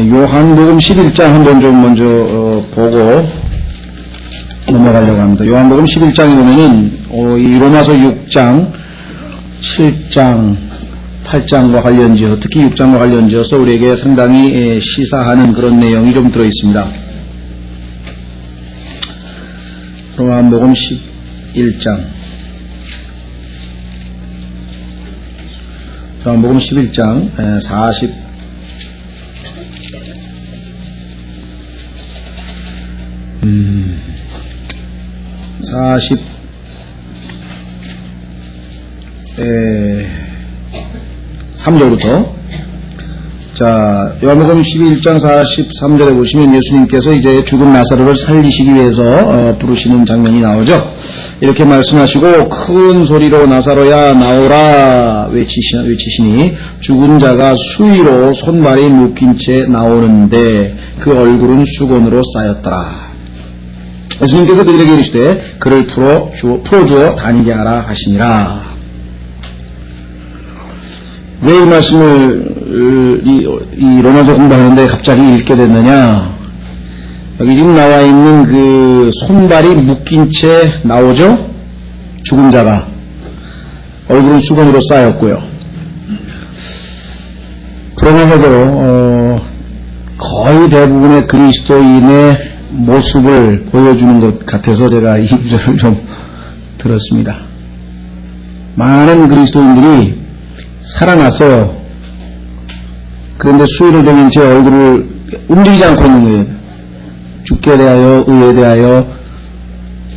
요한복음 11장 한번 좀 먼저 보고 넘어가려고 합니다. 요한복음 11장에 보면은 이 로마서 6장, 7장, 8장과 관련지어, 특히 6장과 관련지어서 우리에게 상당히 시사하는 그런 내용이 좀 들어있습니다. 요한복음 11장, 요한복음 11장 43절부터 자, 요한복음 11장 43절에 보시면 예수님께서 이제 죽은 나사로를 살리시기 위해서 부르시는 장면이 나오죠. 이렇게 말씀하시고 큰 소리로 나사로야 나오라 외치시니 죽은 자가 수위로 손발이 묶인 채 나오는데 그 얼굴은 수건으로 쌓였더라. 예수님께서 그들에게 이르시되 그를 풀어주어 다니게 하라 하시니라. 왜 이 말씀을 이 로마서 공부하는데 갑자기 읽게 됐느냐? 여기 지금 나와 있는 그 손발이 묶인 채 나오죠? 죽은 자가. 얼굴은 수건으로 쌓였고요. 그러면서도 거의 대부분의 그리스도인의 모습을 보여주는 것 같아서 제가 이 구절을 좀 들었습니다. 많은 그리스도인들이 살아났어요. 그런데 수요일을 되면 제 얼굴을 움직이지 않고 있는 거예요. 죽게 대하여, 의에 대하여,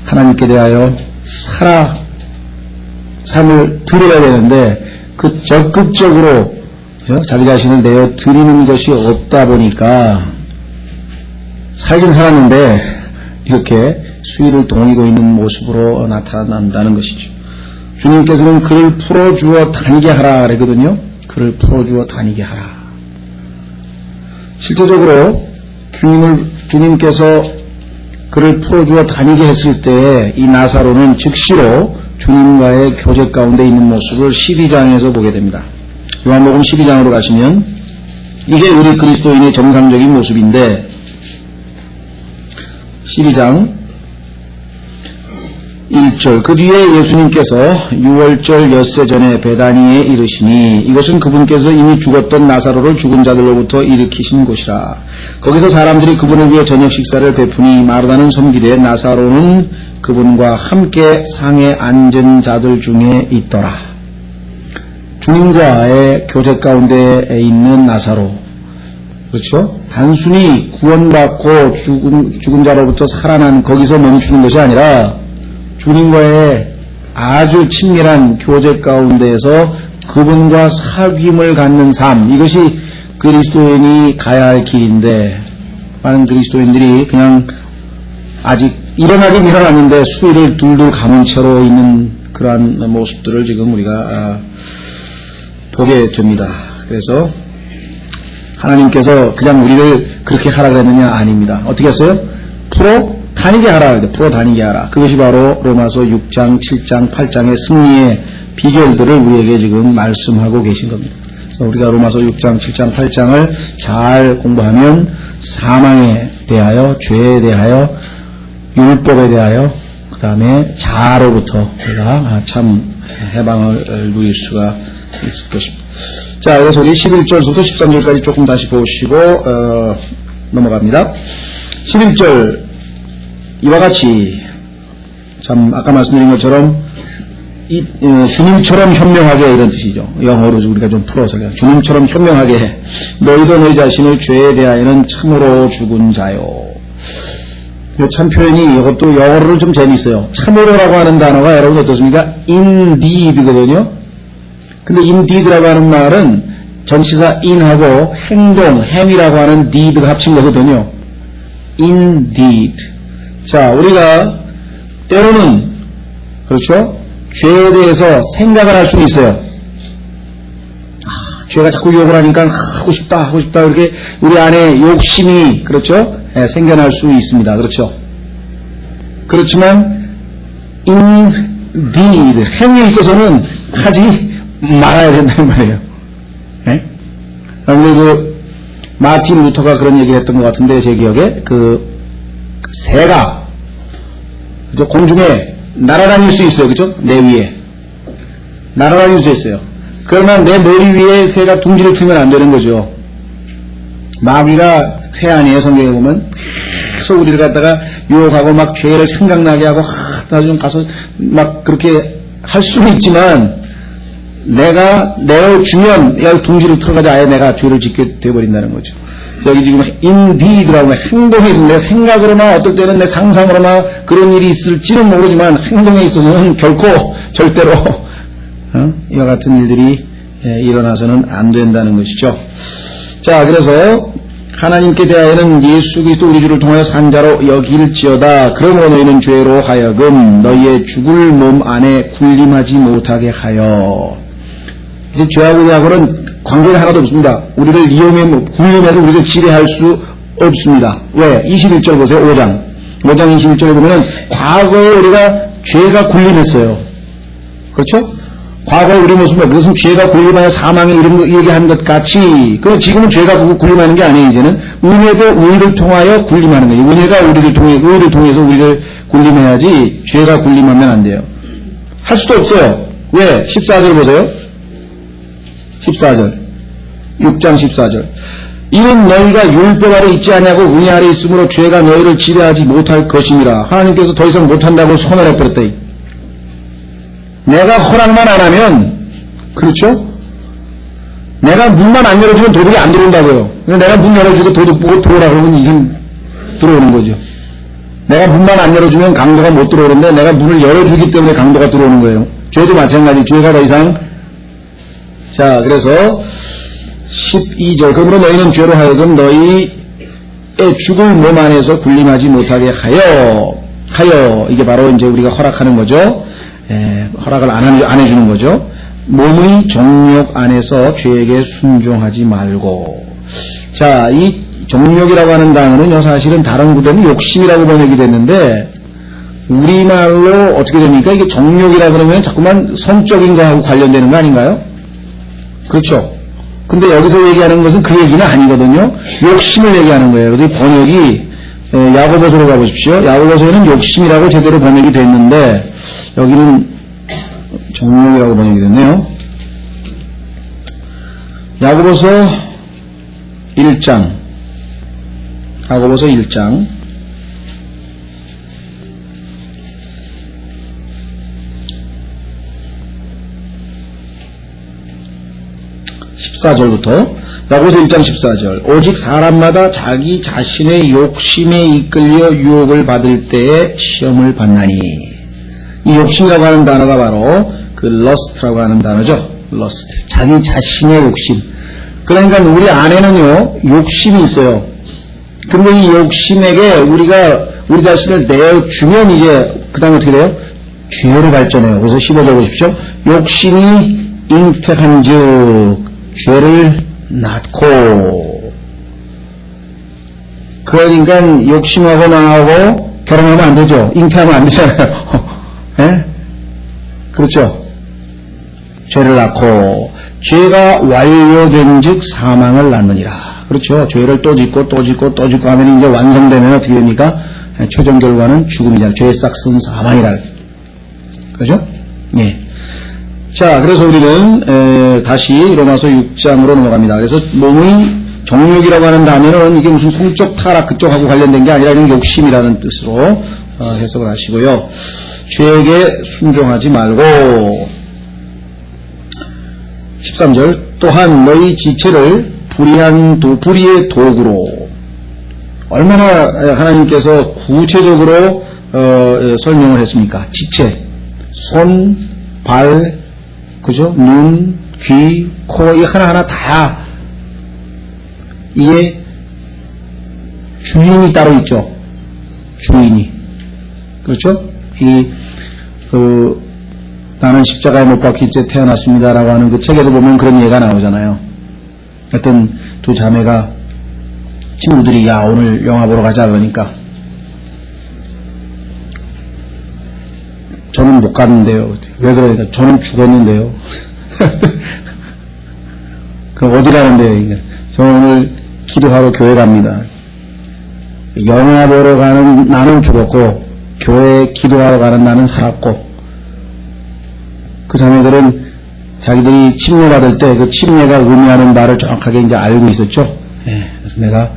하나님께 대하여 삶을 드려야 되는데 그 적극적으로 자기 자신을 내어 드리는 것이 없다 보니까 살긴 살았는데 이렇게 수위를 동이고 있는 모습으로 나타난다는 것이죠. 주님께서는 그를 풀어주어 다니게 하라 그랬거든요. 그를 풀어주어 다니게 하라. 실제적으로 주님께서 그를 풀어주어 다니게 했을 때 이 나사로는 즉시로 주님과의 교제 가운데 있는 모습을 12장에서 보게 됩니다. 요한복음 12장으로 가시면 이게 우리 그리스도인의 정상적인 모습인데 12장 1절 그 뒤에 예수님께서 6월절 엿새 전에 베다니에 이르시니 이것은 그분께서 이미 죽었던 나사로를 죽은 자들로부터 일으키신 곳이라. 거기서 사람들이 그분을 위해 저녁 식사를 베푸니 마르다는 섬기되 나사로는 그분과 함께 상에 앉은 자들 중에 있더라. 주님과의 교제 가운데 있는 나사로, 그렇죠? 단순히 구원받고 죽은 자로부터 살아난 거기서 멈추는 것이 아니라 주님과의 아주 친밀한 교제 가운데에서 그분과 사귐을 갖는 삶, 이것이 그리스도인이 가야 할 길인데 많은 그리스도인들이 그냥 아직 일어나긴 일어났는데 수위를 둘둘 감은 채로 있는 그러한 모습들을 지금 우리가 보게 됩니다. 그래서 하나님께서 그냥 우리를 그렇게 하라 그랬느냐? 아닙니다. 어떻게 했어요? 풀어 다니게 하라. 풀어 다니게 하라. 그것이 바로 로마서 6장, 7장, 8장의 승리의 비결들을 우리에게 지금 말씀하고 계신 겁니다. 그래서 우리가 로마서 6장, 7장, 8장을 잘 공부하면 사망에 대하여, 죄에 대하여, 율법에 대하여, 그 다음에 자아로부터 우리가 참 해방을 누릴 수가 있을 것입니다. 자, 그래서 우리 11절부터 13절까지 조금 다시 보시고 넘어갑니다. 11절 이와 같이 참 아까 말씀드린 것처럼 주님처럼 현명하게 이런 뜻이죠. 영어로 우리가 좀 풀어서 주님처럼 현명하게 해. 너희도 너희 자신을 죄에 대하여는 참으로 죽은 자요. 참 표현이 이것도 영어로는 좀 재미있어요. 참으로라고 하는 단어가 여러분 어떻습니까? indeed거든요. 근데 indeed라고 하는 말은 전치사 in하고 행동, 행위라고 하는 deed가 합친 거거든요. indeed. 자, 우리가 때로는 그렇죠? 죄에 대해서 생각을 할 수 있어요. 죄가 자꾸 욕을 하니까 하고 싶다 이렇게 우리 안에 욕심이 그렇죠? 생겨날 수 있습니다. 그렇죠? 그렇지만 indeed 행위에 있어서는 하지 말아야 된다는 말이에요. 네? 그 마틴 루터가 그런 얘기를 했던 것 같은데 제 기억에 새가 그죠? 공중에 날아다닐 수 있어요. 그죠? 내 위에 날아다닐 수 있어요. 그러면 내 머리 위에 새가 둥지를 틀면 안 되는 거죠. 마귀가 새 아니에요. 성경에 보면 계속 우리를 갖다가 유혹하고 막 죄를 생각나게 하고 나도 좀 가서 막 그렇게 할 수는 있지만 내가 내어주면 둥지를 틀어가지고 아예 내가 죄를 짓게 돼버린다는 거죠. 여기 지금 indeed라고 행동에 내 생각으로나 어떨 때는 내 상상으로나 그런 일이 있을지는 모르지만 행동에 있어서는 결코 절대로 이와 같은 일들이 일어나서는 안 된다는 것이죠. 자, 그래서 하나님께 대하여는 예수 그리스도 우리 주를 통하여 산자로 여길지어다. 그러므로 너희는 죄로 하여금 너희의 죽을 몸 안에 군림하지 못하게 하여. 이제 죄하고 의하고는 관계가 하나도 없습니다. 우리를 군림해서 우리를 지배할 수 없습니다. 왜? 21절 보세요. 5장 21절에 보면은 과거에 우리가 죄가 군림했어요. 그렇죠? 과거에 우리 모습은 그것은 죄가 군림하여 사망에 이르게 한 것 같이, 그럼 지금은 죄가 군림하는 게 아니에요. 이제는 은혜도 의를 통하여 군림하는 거예요. 은혜가 의를 통해서 우리를 군림해야지 죄가 군림하면 안 돼요. 할 수도 없어요. 왜? 14절 보세요. 14절 6장 14절 이는 너희가 율법 아래 있지 아니하고 은혜 아래 있으므로 죄가 너희를 지배하지 못할 것임이라. 하나님께서 더 이상 못한다고 선언해버렸다. 내가 허락만 안 하면, 그렇죠? 내가 문만 안 열어주면 도둑이 안 들어온다고요. 내가 문 열어주고 도둑 보고 들어오라 그러면 이건 들어오는 거죠. 내가 문만 안 열어주면 강도가 못 들어오는데 내가 문을 열어주기 때문에 강도가 들어오는 거예요. 죄도 마찬가지. 죄가 더 이상. 자, 그래서 12절 그러므로 너희는 죄로 하여금 너희의 죽을 몸 안에서 군림하지 못하게 하여 이게 바로 이제 우리가 허락하는 거죠. 허락을 안 해주는 거죠. 몸의 정욕 안에서 죄에게 순종하지 말고. 자, 이 정욕이라고 하는 단어는요, 사실은 다른 구대는 욕심이라고 번역이 됐는데, 우리말로 어떻게 됩니까? 이게 정욕이라 그러면 자꾸만 성적인 거하고 관련되는 거 아닌가요? 그렇죠. 근데 여기서 얘기하는 것은 그 얘기는 아니거든요. 욕심을 얘기하는 거예요. 그래서 이 번역이, 야고보서로 가보십시오. 야고보서에는 욕심이라고 제대로 번역이 됐는데, 여기는 정욕이라고 번역이 됐네요. 야고보서 1장 14절부터 야고보서 1장 14절 오직 사람마다 자기 자신의 욕심에 이끌려 유혹을 받을 때에 시험을 받나니. 이 욕심이라고 하는 단어가 바로 그 lust라고 하는 단어죠. lust. 자기 자신의 욕심. 그러니까 우리 안에는요, 욕심이 있어요. 근데 이 욕심에게 우리가 우리 자신을 내어주면 이제 그 다음에 어떻게 돼요? 죄로 발전해요. 그래서 15절 보십시오. 욕심이 잉태한 즉 죄를 낳고. 그러니까 욕심하고 나하고 결혼하면 안 되죠. 잉태하면 안 되잖아요. 예? 그렇죠. 죄를 낳고 죄가 완료된 즉 사망을 낳느니라. 그렇죠. 죄를 또 짓고 또 짓고 또 짓고 하면 이제 완성되면 어떻게 됩니까? 최종 결과는 죽음이잖아요. 죄의 싹슨 사망이라. 그렇죠? 예. 자, 그래서 우리는 다시 로마서 6장으로 넘어갑니다. 그래서 몸의 정욕이라고 하는 단어는 이게 무슨 성적 타락 그쪽하고 관련된 게 아니라 그냥 욕심이라는 뜻으로 해석을 하시고요. 죄에게 순종하지 말고. 13절 또한 너희 지체를 불의의 도구로. 얼마나 하나님께서 구체적으로 설명을 했습니까? 지체, 손, 발, 그죠? 눈, 귀, 코, 이 하나하나 다 이게 주인이 따로 있죠. 주인이. 그렇죠? 나는 십자가에 못 박힌 채 태어났습니다라고 하는 그 책에도 보면 그런 예가 나오잖아요. 어떤 두 자매가 친구들이 야 오늘 영화 보러 가자 그러니까 저는 못 갔는데요. 왜 그러니까 저는 죽었는데요. 그럼 어디 가는데요? 저는 오늘 기도하러 교회 갑니다. 영화 보러 가는 나는 죽었고 교회에 기도하러 가는 나는 살았고, 그 자매들은 자기들이 침례받을 때 그 침례가 의미하는 바를 정확하게 이제 알고 있었죠. 그래서 내가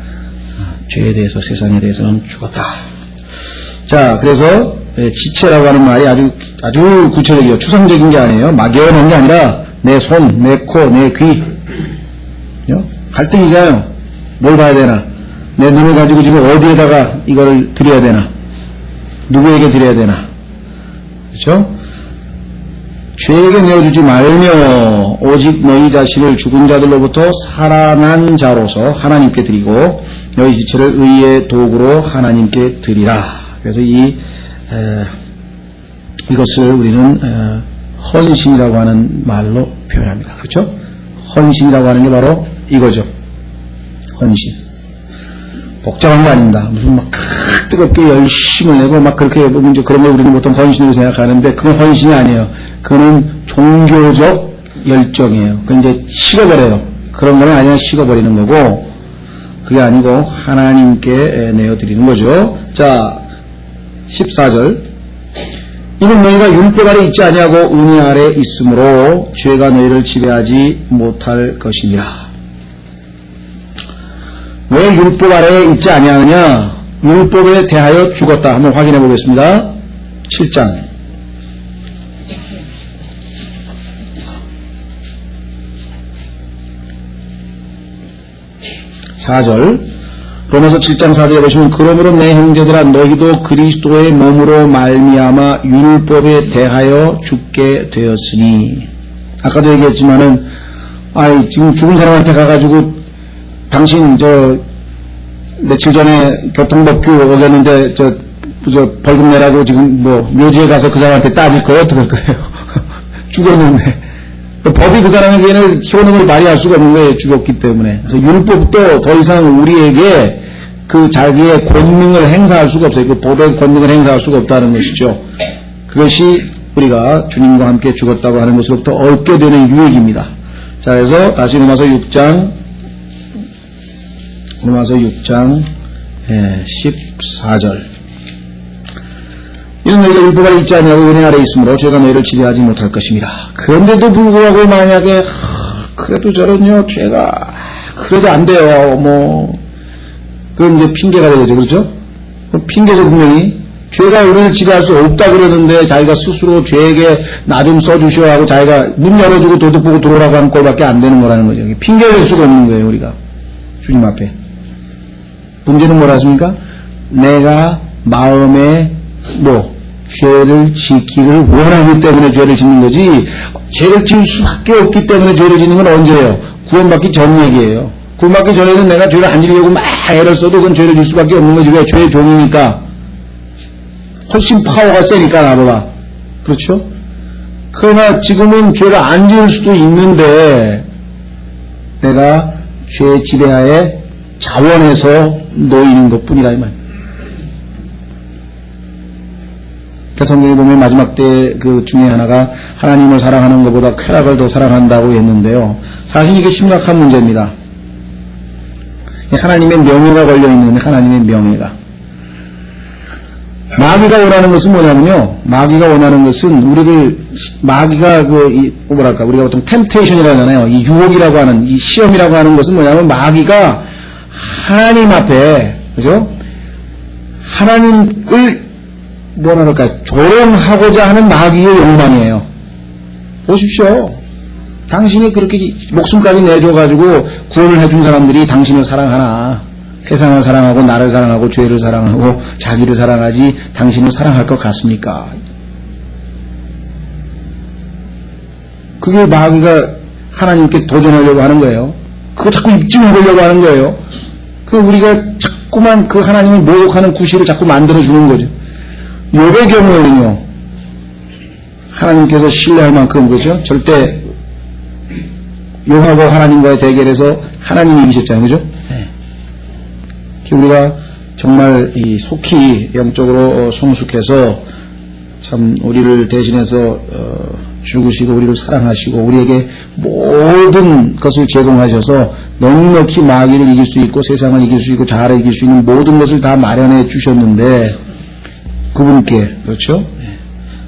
죄에 대해서, 세상에 대해서는 죽었다. 자, 그래서 지체라고 하는 말이 아주 구체적이에요. 추상적인 게 아니에요. 막연한 게 아니라 내 손, 내 코, 내 귀. 갈등이잖아요. 뭘 봐야 되나? 내 눈을 가지고 지금 어디에다가 이거를 드려야 되나? 누구에게 드려야 되나? 그렇죠? 죄에게 내어주지 말며 오직 너희 자신을 죽은 자들로부터 살아난 자로서 하나님께 드리고 너희 지체를 의의 도구로 하나님께 드리라. 그래서 이것을 우리는 헌신이라고 하는 말로 표현합니다. 그렇죠? 헌신이라고 하는 게 바로 이거죠. 헌신. 복잡한 거 아닙니다. 무슨 막 뜨겁게 열심을 내고 막 그렇게 이제 그런 걸 우리는 보통 헌신으로 생각하는데 그건 헌신이 아니에요. 그거는 종교적 열정이에요. 그건 이제 식어버려요. 그런 거는 아니라 식어버리는 거고, 그게 아니고 하나님께 내어드리는 거죠. 자, 14절. 이는 너희가 율법 아래 있지 아니하고 은혜 아래 있으므로 죄가 너희를 지배하지 못할 것이니라. 왜 율법 아래에 있지 아니하느냐? 율법에 대하여 죽었다. 한번 확인해 보겠습니다. 7장 4절. 로마서 7장 4절에 보시면 그러므로 내 형제들아 너희도 그리스도의 몸으로 말미암아 율법에 대하여 죽게 되었으니. 아까도 얘기했지만은 지금 죽은 사람한테 가가지고 당신 며칠 전에 교통법규 어겼는데 벌금 내라고 지금 묘지에 가서 그 사람한테 따질 거예요? 어떡할 거예요? 죽었는데. 법이 그 사람에게는 효능을 발휘할 수가 없는 거예요. 죽었기 때문에. 그래서 율법도 더 이상 우리에게 그 자기의 권능을 행사할 수가 없어요. 그 법의 권능을 행사할 수가 없다는 것이죠. 그것이 우리가 주님과 함께 죽었다고 하는 것으로부터 얻게 되는 유익입니다. 자, 그래서 다시 로마서 6장 14절. 이는 너희가 율법 아래 있지 아니하고 은혜 아래 있으므로 죄가 너희를 지배하지 못할 것입니다. 그런데도 불구하고 만약에 그래도 저런요 죄가 그래도 안 돼요. 그럼 이제 핑계가 되겠죠. 그렇죠? 핑계죠. 분명히 죄가 우리를 지배할 수 없다 그러는데 자기가 스스로 죄에게 나 좀 써주시오 하고 자기가 문 열어주고 도둑 보고 들어오라고 하는 꼴밖에 안 되는 거라는 거죠. 핑계를 댈 수가 없는 거예요. 우리가 주님 앞에. 문제는 뭐라 하십니까? 내가 마음에 죄를 짓기를 원하기 때문에 죄를 짓는 거지, 죄를 지을 수밖에 없기 때문에 죄를 짓는 건 언제예요? 구원받기 전 얘기예요. 구원받기 전에는 내가 죄를 안 지으려고 막 애를 써도 그건 죄를 질 수밖에 없는 거지. 왜? 죄의 종이니까. 훨씬 파워가 세니까 나보다. 그렇죠? 그러나 지금은 죄를 안 지을 수도 있는데 내가 죄의 지배하에 자원해서 놓이는 것뿐이라 이 말. 성경에 보면 마지막 때 그 중에 하나가 하나님을 사랑하는 것보다 쾌락을 더 사랑한다고 했는데요. 사실 이게 심각한 문제입니다. 하나님의 명예가 걸려있는 하나님의 명예가. 마귀가 원하는 것은 뭐냐면요. 마귀가 원하는 것은 마귀가 우리가 보통 템테이션이라고 하잖아요. 이 유혹이라고 하는, 이 시험이라고 하는 것은 뭐냐면 마귀가 하나님 앞에, 그죠? 하나님을 조롱하고자 하는 마귀의 욕망이에요. 보십시오. 당신이 그렇게 목숨까지 내줘가지고 구원을 해준 사람들이 당신을 사랑하나? 세상을 사랑하고 나를 사랑하고 죄를 사랑하고 자기를 사랑하지 당신을 사랑할 것 같습니까? 그게 마귀가 하나님께 도전하려고 하는 거예요. 그거 자꾸 입증해 보려고 하는 거예요. 우리가 자꾸만 그 하나님을 모욕하는 구실을 자꾸 만들어주는 거죠. 욥의 경우에는요, 하나님께서 신뢰할 만큼, 그죠? 절대, 욥하고 하나님과의 대결에서 하나님이 이기셨잖아요, 그죠? 네. 우리가 정말 속히 영적으로 성숙해서 참 우리를 대신해서 죽으시고 우리를 사랑하시고 우리에게 모든 것을 제공하셔서 넉넉히 마귀를 이길 수 있고 세상을 이길 수 있고 자아를 이길 수 있는 모든 것을 다 마련해 주셨는데 그분께 그렇죠?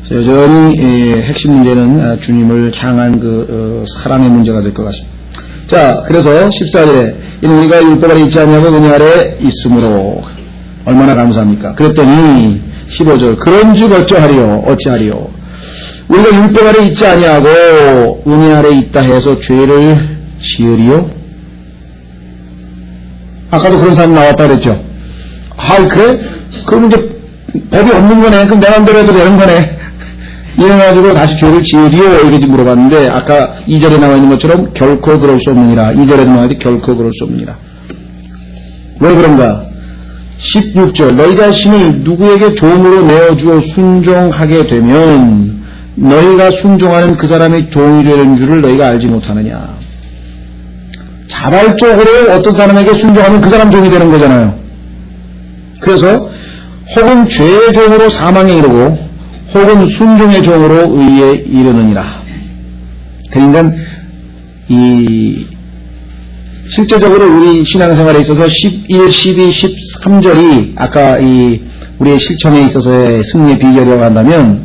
그래서 여전히 핵심 문제는 주님을 향한 그 사랑의 문제가 될 것 같습니다. 자, 그래서 14절에 이는 우리가 율법 아래 있지 않냐고 은혜 아래 있으므로 얼마나 감사합니까? 그랬더니 15절 그런즉 어찌하리요 우리가 율법 아래 있지 아니하고 은혜 아래 있다 해서 죄를 지으리요? 아까도 그런 사람 나왔다 그랬죠? 아, 그래? 그럼 이제 법이 없는 거네. 그럼 내 맘대로 해도 되는 거네. 이래가지고 다시 죄를 지으리요? 이렇게 물어봤는데 아까 2절에 나와 있는 것처럼 결코 그럴 수 없느니라. 2절에 나와 있는데 결코 그럴 수 없느니라. 왜 그런가? 16절 너희 자신을 누구에게 종으로 내어주어 순종하게 되면 너희가 순종하는 그 사람의 종이 되는 줄을 너희가 알지 못하느냐. 자발적으로 어떤 사람에게 순종하면 그 사람 종이 되는 거잖아요. 그래서 혹은 죄의 종으로 사망에 이르고 혹은 순종의 종으로 의에 이르느니라. 그러니까 실제적으로 우리 신앙생활에 있어서 11, 12, 13절이 아까 우리의 실천에 있어서의 승리의 비결이라고 한다면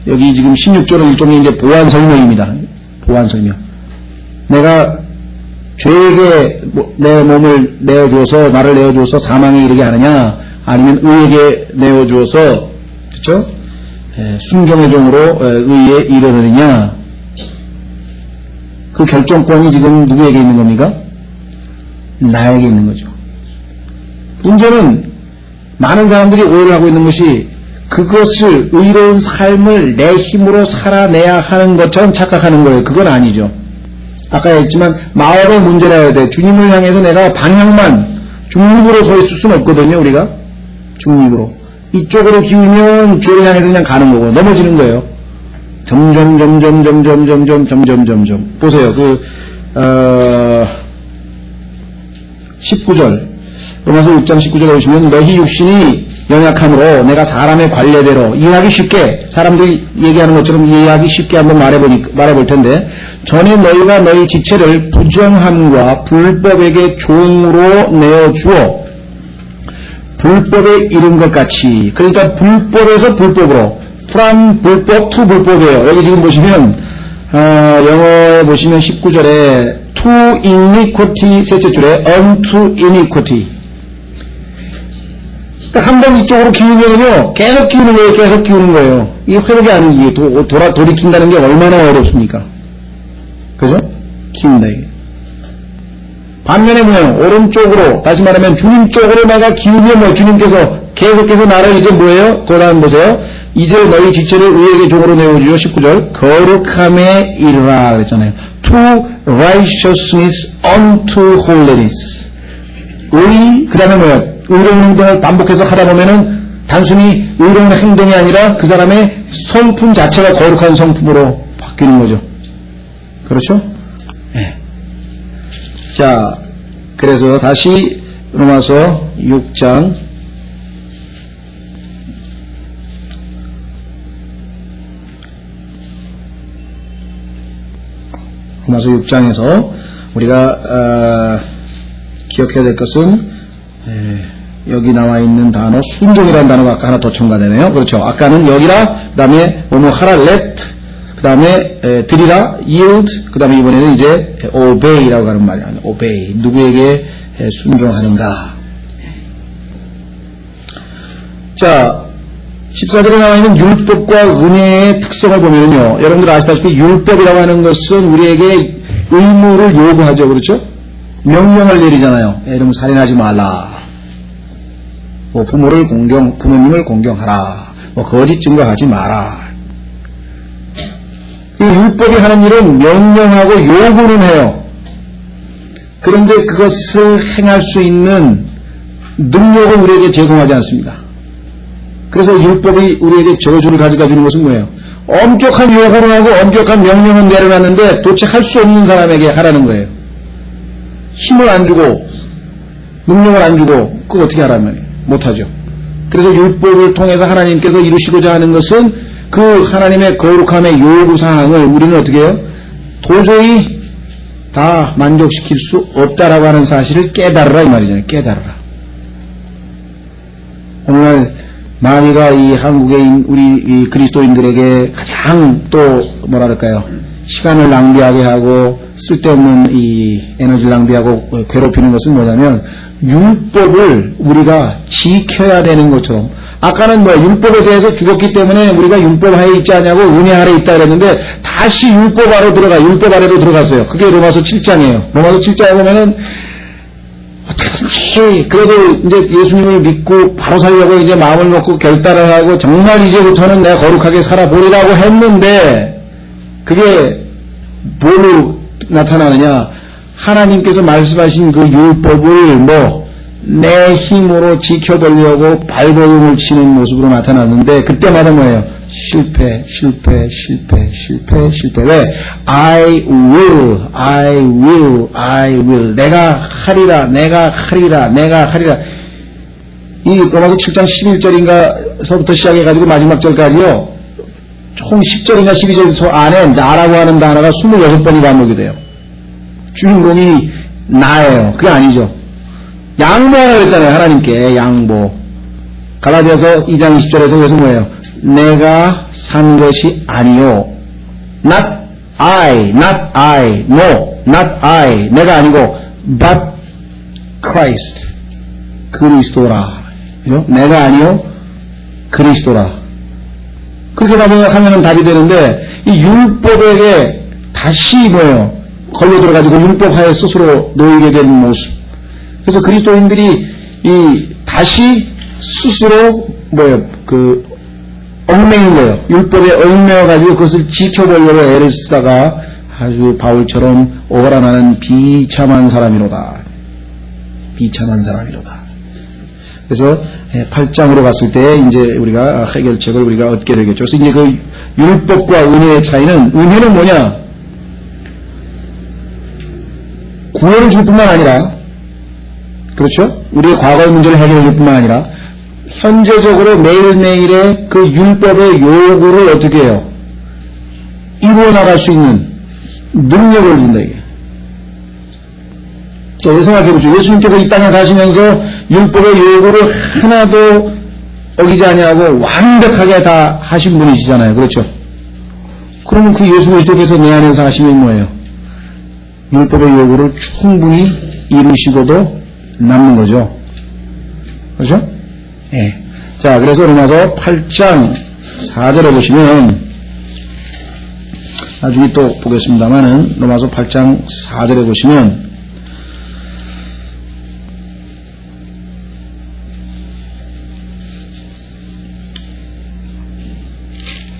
여기 지금 16절은 일종의 이제 보완 설명입니다. 보완 설명. 내가 죄에게 내 몸을 내어주어서 나를 내어주어서 사망에 이르게 하느냐 아니면 의에게 내어주어서 그렇죠? 순종의 종으로 의에 이르느냐 그 결정권이 지금 누구에게 있는 겁니까? 나에게 있는 거죠. 문제는 많은 사람들이 오해를 하고 있는 것이 그것을 의로운 삶을 내 힘으로 살아내야 하는 것처럼 착각하는 거예요. 그건 아니죠. 아까 했지만 마음의 문제라 해야 돼. 주님을 향해서 내가 방향만 중립으로 서 있을 수는 없거든요. 우리가 중립으로 이쪽으로 기울면 죄를 향해서 그냥 가는 거고 넘어지는 거예요. 점점 보세요. 19절 로마서 6장 19절에 보시면 너희 육신이 연약함으로 내가 사람의 관례대로 이해하기 쉽게 사람들이 얘기하는 것처럼 이해하기 쉽게 한번 말해볼 텐데 전에 너희가 너희 지체를 부정함과 불법에게 종으로 내어주어 불법에 이른 것 같이 그러니까 불법에서 불법으로 from 불법 to 불법이에요. 여기 지금 보시면 영어에 보시면 19절에 to iniquity 셋째 줄에 unto iniquity 한 번 이쪽으로 기우면요 계속 기우는 거예요. 계속 기우는 거예요. 이게 회복이 아닌 게 돌이킨다는 게 얼마나 어렵습니까? 그죠? 기운다 이게. 반면에 뭐예요? 오른쪽으로 다시 말하면 주님 쪽으로 내가 기우면 뭐 주님께서 계속해서 나를 이제 뭐예요? 그 다음 보세요. 이제 너희 지체를 의에게 종으로 내어주어 19절 거룩함에 이르라 그랬잖아요. To righteousness unto holiness. 그 다음에 뭐예요? 의로운 행동을 반복해서 하다 보면은 단순히 의로운 행동이 아니라 그 사람의 성품 자체가 거룩한 성품으로 바뀌는 거죠. 그렇죠? 네. 자, 그래서 다시 로마서 6장 로마서 6장에서 우리가 기억해야 될 것은 여기 나와 있는 단어 순종이라는 단어가 아까 하나 더 첨가되네요. 그렇죠. 아까는 여기라 그 다음에 하라 let 그 다음에 드리라 yield 그 다음에 이번에는 이제 obey라고 하는 말이에요. obey 누구에게 순종하는가. 자 14절에 나와 있는 율법과 은혜의 특성을 보면요. 여러분들 아시다시피 율법이라고 하는 것은 우리에게 의무를 요구하죠. 그렇죠? 명령을 내리잖아요. 이러면 살인하지 말라. 부모님을 공경하라. 거짓 증거하지 마라. 이 율법이 하는 일은 명령하고 요구는 해요. 그런데 그것을 행할 수 있는 능력을 우리에게 제공하지 않습니다. 그래서 율법이 우리에게 저주를 가져다 주는 것은 뭐예요? 엄격한 요구를 하고 엄격한 명령은 내려놨는데 도대체 할 수 없는 사람에게 하라는 거예요. 힘을 안 주고 능력을 안 주고 그거 어떻게 하라면 못하죠. 그래서 율법을 통해서 하나님께서 이루시고자 하는 것은 그 하나님의 거룩함의 요구사항을 우리는 어떻게 해요? 도저히 다 만족시킬 수 없다라고 하는 사실을 깨달으라 이 말이잖아요. 깨달으라. 오늘날 마귀가 이 한국에 우리 이 그리스도인들에게 가장 또 뭐랄까요, 시간을 낭비하게 하고 쓸데없는 이 에너지를 낭비하고 괴롭히는 것은 뭐냐면 율법을 우리가 지켜야 되는 것처럼, 아까는 뭐 율법에 대해서 죽었기 때문에 우리가 율법 하에 있지 않냐고 은혜 아래 있다 그랬는데 다시 율법 아래로 들어갔어요. 그게 로마서 7장이에요. 로마서 7장에 보면은 어떻게든지 그래도 이제 예수님을 믿고 바로 살려고 이제 마음을 먹고 결단을 하고 정말 이제부터는 내가 거룩하게 살아보리라고 했는데 그게 뭘로 나타나느냐, 하나님께서 말씀하신 그 율법을 내 힘으로 지켜보려고 발버둥을 치는 모습으로 나타났는데 그때마다 뭐예요? 실패. 왜? I will. 내가 하리라. 이 로마서 7장 11절인가서부터 시작해가지고 마지막 절까지요. 총 10절인가 12절 안에 나라고 하는 단어가 26번이 반복이 돼요. 주인공이 나예요. 그게 아니죠. 양보하라고 했잖아요. 하나님께 양보. 갈라디아서 2장 20절에서 그래서 뭐예요? 내가 산 것이 아니요. Not I. No. Not I. 내가 아니고 but Christ. 그리스도라. 그죠? 내가 아니요. 그리스도라. 그렇게 하면 답이 되는데 이 율법에게 다시 뭐예요? 걸려 들어가지고 율법하에 스스로 놓이게 된 모습. 그래서 그리스도인들이 다시 스스로 얽매인 거예요. 율법에 얽매여가지고 그것을 지켜보려고 애를 쓰다가 아주 바울처럼 오그라나는 비참한 사람이로다. 그래서 8장으로 갔을 때 이제 우리가 해결책을 우리가 얻게 되겠죠. 그래서 이제 그 율법과 은혜의 차이는, 은혜는 뭐냐? 구원을 줄 뿐만 아니라, 그렇죠? 우리의 과거의 문제를 해결해 줄 뿐만 아니라 현재적으로 매일매일의 그 율법의 요구를 어떻게 해요? 이루어 나갈 수 있는 능력을 준다 이게. 자, 우리 생각해보죠. 예수님께서 이 땅에 사시면서 율법의 요구를 하나도 어기지 아니하고 완벽하게 다 하신 분이시잖아요. 그렇죠? 그러면 그 예수 그리스도께서 내 안에서 하시면 뭐예요? 율법의 요구를 충분히 이루시고도 남는 거죠. 그렇죠? 예. 자, 그래서 로마서 8장 4절에 보시면, 나중에 또 보겠습니다만은, 로마서 8장 4절에 보시면,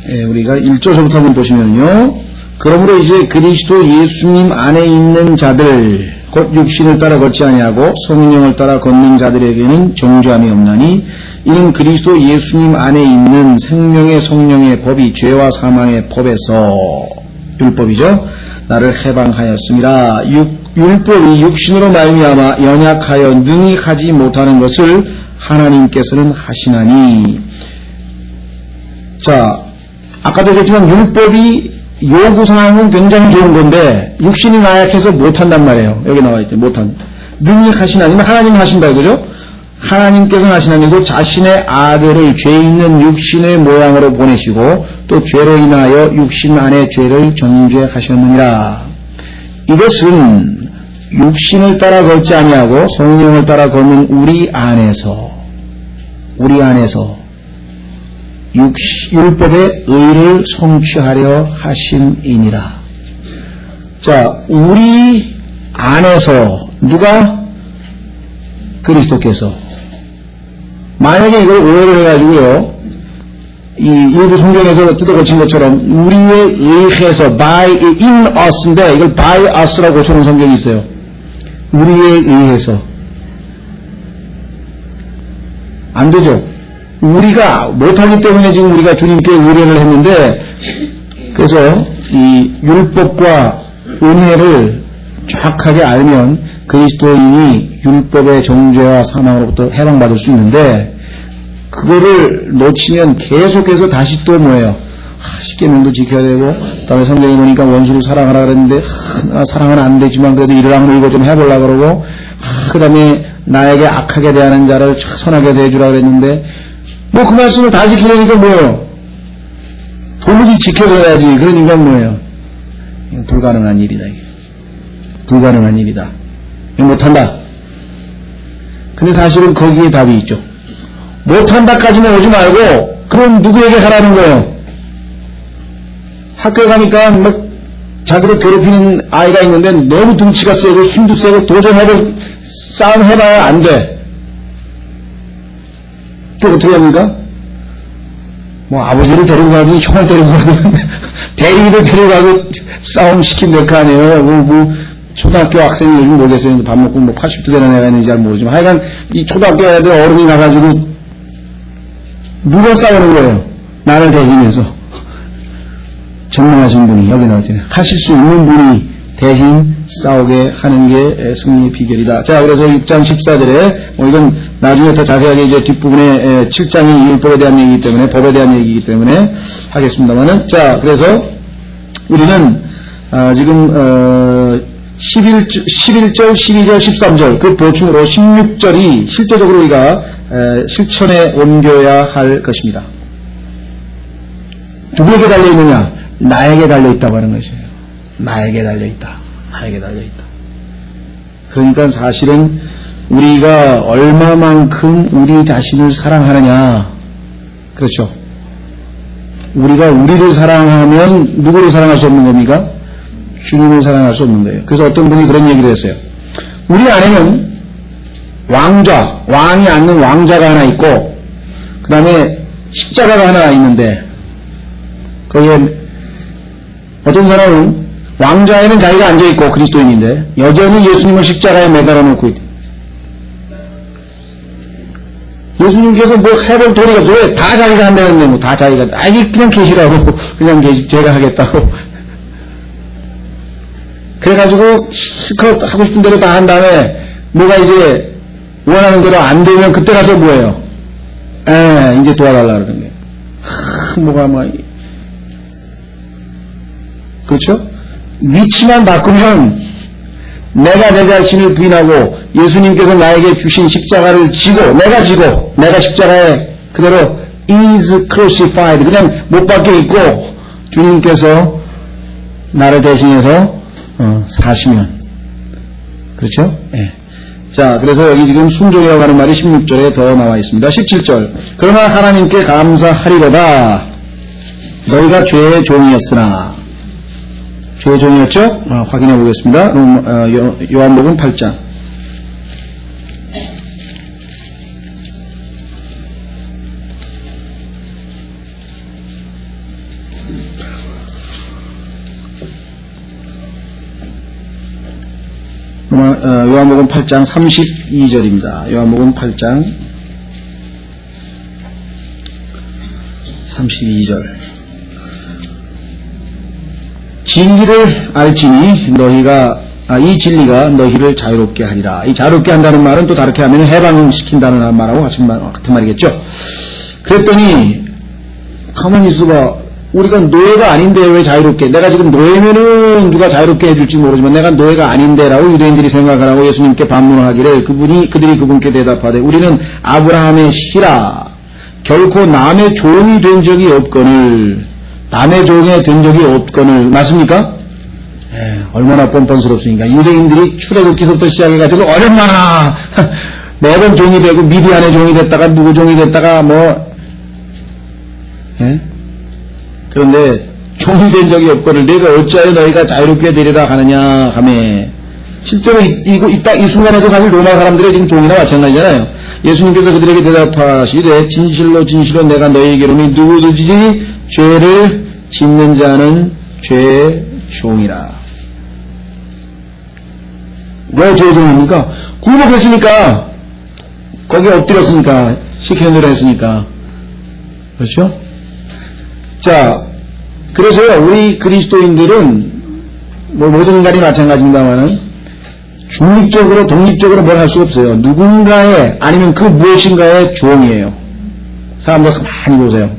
예, 우리가 1절부터 한번 보시면요. 그러므로 이제 그리스도 예수님 안에 있는 자들, 곧 육신을 따라 걷지 아니하고 성령을 따라 걷는 자들에게는 정죄함이 없나니 이는 그리스도 예수님 안에 있는 생명의 성령의 법이 죄와 사망의 법에서, 율법이죠, 나를 해방하였습니다. 율법이 육신으로 말미암아 연약하여 능히 하지 못하는 것을 하나님께서는 하시나니. 자, 아까도 얘기했지만 율법이 요구사항은 굉장히 좋은 건데 육신이 나약해서 못한단 말이에요. 여기 나와있죠. 못한. 능히 하시나니, 하나님 하신다, 그죠? 하나님께서 하시나니 곧 자신의 아들을 죄 있는 육신의 모양으로 보내시고 또 죄로 인하여 육신 안의 죄를 정죄하셨느니라. 이것은 육신을 따라 걷지 아니하고 성령을 따라 걷는 우리 안에서 율법의 의를 성취하려 하심이니라. 자, 우리 안에서 누가? 그리스도께서. 만약에 이걸 오해를 해가지고요, 이 일부 성경에서 뜯어고친 것처럼 우리에 의해서 by in us인데 이걸 by us라고 고쳐놓은 성경이 있어요. 우리에 의해서. 안 되죠. 우리가 못하기 때문에 지금 우리가 주님께 의뢰를 했는데, 그래서 이 율법과 은혜를 정확하게 알면 그리스도인이 율법의 정죄와 사망으로부터 해방받을 수 있는데, 그거를 놓치면 계속해서 다시 또 뭐예요? 십계명도 지켜야 되고, 그다음에 성경에 보니까 원수를 사랑하라 그랬는데, 사랑은 안 되지만 그래도 이러랑 이거 좀 해보려고 그러고, 그다음에 나에게 악하게 대하는 자를 선하게 대해주라 그랬는데, 뭐 그 말씀을 다 지키려니까 뭐예요? 도무지 지켜줘야지. 그러니까 뭐예요? 불가능한 일이다, 이게. 불가능한 일이다. 이거 못한다. 근데 사실은 거기에 답이 있죠. 못한다까지는 오지 말고, 그럼 누구에게 하라는 거예요? 학교에 가니까 막 자기를 괴롭히는 아이가 있는데 너무 등치가 세고 힘도 세고 도저히 싸움 해봐야 안 돼. 또 어떻게 합니까? 뭐 아버지를 데리고 가든 형을 데리고 가든 대리를 데리고 가서 싸움 시킨될 거 아니에요. 뭐 초등학교 학생이 요즘 모르겠어요. 밥 먹고 뭐 80도 되는 애가 있는지 잘 모르지만 하여간 이 초등학교 애들 어른이 가가지고 누가 싸우는 거예요? 나를 대신해서. 전능하신 분이 여기 나오잖아요. 하실 수 있는 분이 대신 싸우게 하는 게 승리의 비결이다. 자, 그래서 6장 14절에 이건 나중에 더 자세하게 이제 뒷부분에 7장이 율법에 대한 얘기이기 때문에 법에 대한 얘기이기 때문에 하겠습니다만은, 자, 그래서 우리는 지금 11절, 12절, 13절 그 보충으로 16절이 실제적으로 우리가 실천에 옮겨야 할 것입니다. 누구에게 달려있느냐? 나에게 달려있다고 하는 것이에요. 나에게 달려있다. 나에게 달려있다. 그러니까 사실은 우리가 얼마만큼 우리 자신을 사랑하느냐. 그렇죠. 우리가 우리를 사랑하면 누구를 사랑할 수 없는 겁니까? 주님을 사랑할 수 없는 거예요. 그래서 어떤 분이 그런 얘기를 했어요. 우리 안에는 왕이 앉는 왕자가 하나 있고, 그 다음에 십자가가 하나 있는데, 거기에 어떤 사람은 왕자에는 자기가 앉아있고 그리스도인인데 여전히 예수님을 십자가에 매달아 놓고 있다. 예수님께서 뭐 해볼 도리가 없어. 왜? 다 자기가 한다는데 뭐 다 자기가. 이게 그냥 계시라고. 그냥 제가 하겠다고. 그래가지고 실컷 하고 싶은 대로 다 한 다음에 뭐가 이제 원하는 대로 안 되면 그때 가서 뭐예요? 이제 도와달라 그러는 거예요. 뭐가 막 그렇죠? 위치만 바꾸면 내가 내 자신을 부인하고 예수님께서 나에게 주신 십자가를 내가 십자가에 그대로 is crucified 그냥 못 박혀 있고 주님께서 나를 대신해서 사시면 그렇죠? 네. 자, 그래서 여기 지금 순종이라고 하는 말이 16절에 더 나와 있습니다. 17절 그러나 하나님께 감사하리로다 너희가 죄의 종이었으나 죄의 종이었죠? 확인해 보겠습니다. 요한복음 8장. 요한복음 8장 32절입니다. 요한복음 8장 32절. 진리를 알지니 너희가 이 진리가 너희를 자유롭게 하리라. 이 자유롭게 한다는 말은 또 다르게 하면 해방시킨다는 말하고 같은 말이겠죠. 그랬더니 가만히 있어봐. 우리가 노예가 아닌데 왜 자유롭게? 내가 지금 노예면은 누가 자유롭게 해줄지 모르지만 내가 노예가 아닌데라고 유대인들이 생각을 하고 예수님께 반문하기를 그들이 그분께 대답하되 우리는 아브라함의 씨라 결코 남의 종이 된 적이 없거늘 남의 종이 된 적이 없거늘 맞습니까? 얼마나 뻔뻔스럽습니까? 유대인들이 출애굽기서부터 시작해가지고 얼마나 매번 종이 되고 미디안의 종이 됐다가 누구 종이 됐다가 그런데 종이 된 적이 없거늘 내가 어찌하여 너희가 자유롭게 되리라 하느냐 하매 실제로 이 순간에도 사실 로마 사람들의 지금 종이나 마찬가지잖아요. 예수님께서 그들에게 대답하시되 진실로 진실로 내가 너희에게로니 누구든지 죄를 짓는 자는 죄의 종이라. 왜 죄의 종입니까? 굴복했으니까 거기에 엎드렸으니까 시키는 대로 했으니까 그렇죠? 자, 그래서요 우리 그리스도인들은 뭐 모든 인간이 마찬가지입니다만은 중립적으로 독립적으로 뭘 할 수 없어요. 누군가의 아니면 그 무엇인가의 종이에요. 사람들 가만히 보세요.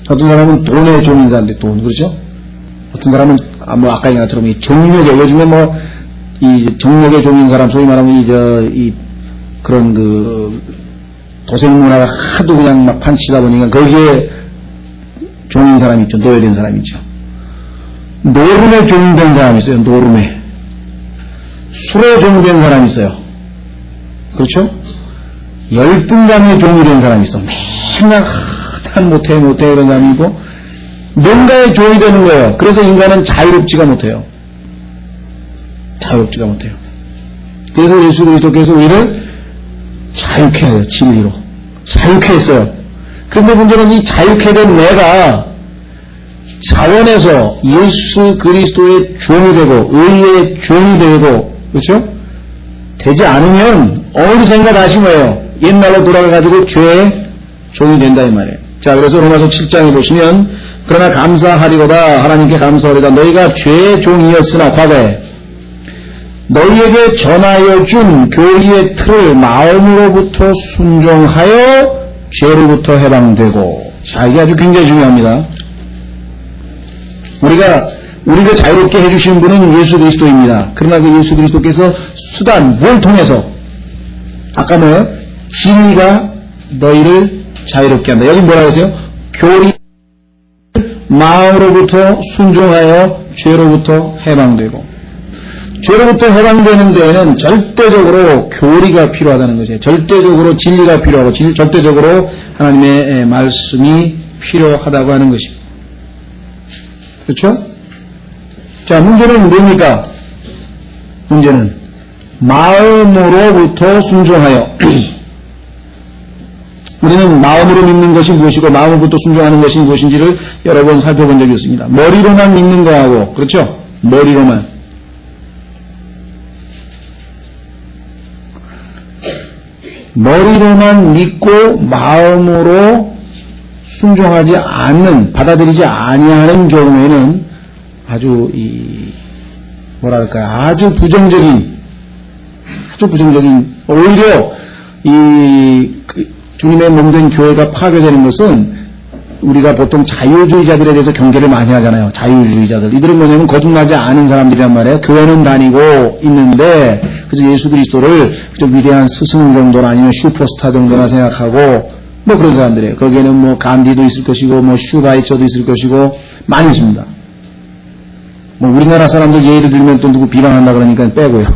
어떤 사람은 돈의 종인 사람들, 돈, 그렇죠? 어떤 사람은, 아까 얘기한 것처럼, 이 정력의, 요즘에 이 정력의 종인 사람, 소위 말하면 그런 도생 문화가 하도 그냥 막 판치다 보니까 거기에 종인 사람이 있죠. 노예된 사람이 있죠. 노름에 종된 사람이 있어요. 노름에. 술에 종된 사람이 있어요. 그렇죠? 열등감에 종이 된 사람이 있어. 맨날 난 못해 이런 사람이 있고 뭔가에 종이 되는 거예요. 그래서 인간은 자유롭지가 못해요. 자유롭지가 못해요. 그래서 예수 그리스도께서 우리를 자유케 해요. 진리로. 자유케 했어요. 그런데 문제는 이 자유케 된 내가 자원에서 예수 그리스도의 종이 되고 의의 종이 되고 그렇죠? 되지 않으면 어느샌가 다시 뭐예요? 옛날로 돌아가가지고 죄의 종이 된다 이 말이에요. 자, 그래서 로마서 7장에 보시면 그러나 감사하리로다 하나님께 감사하리로다 너희가 죄의 종이었으나 과거에 너희에게 전하여 준 교리의 틀을 마음으로부터 순종하여 죄로부터 해방되고. 자, 이게 아주 굉장히 중요합니다. 우리가 자유롭게 해주신 분은 예수 그리스도입니다. 그러나 그 예수 그리스도께서 수단, 뭘 통해서? 아까 뭐예요? 진리가 너희를 자유롭게 한다. 여기 뭐라고 했어요? 교리 마음으로부터 순종하여 죄로부터 해방되고. 죄로부터 해방되는 데에는 절대적으로 교리가 필요하다는 것이에요. 절대적으로 진리가 필요하고 절대적으로 하나님의 말씀이 필요하다고 하는 것입니다. 그렇죠? 자, 문제는 뭡니까? 문제는 마음으로부터 순종하여. 우리는 마음으로 믿는 것이 무엇이고 마음으로부터 순종하는 것이 무엇인지를 여러 번 살펴본 적이 있습니다. 머리로만 믿는 거하고, 그렇죠? 머리로만. 머리로만 믿고 마음으로 순종하지 않는, 받아들이지 아니하는 경우에는 아주 아주 부정적인, 오히려 주님의 몸된 교회가 파괴되는 것은 우리가 보통 자유주의자들에 대해서 경계를 많이 하잖아요. 자유주의자들. 이들은 뭐냐면 거듭나지 않은 사람들이란 말이에요. 교회는 다니고 있는데, 그래서 예수 그리스도를 위대한 스승 정도나 아니면 슈퍼스타 정도나 생각하고, 그런 사람들이에요. 거기에는 간디도 있을 것이고, 슈바이처도 있을 것이고, 많이 있습니다. 우리나라 사람들 예를 들면 또 누구 비방한다 그러니까 빼고요.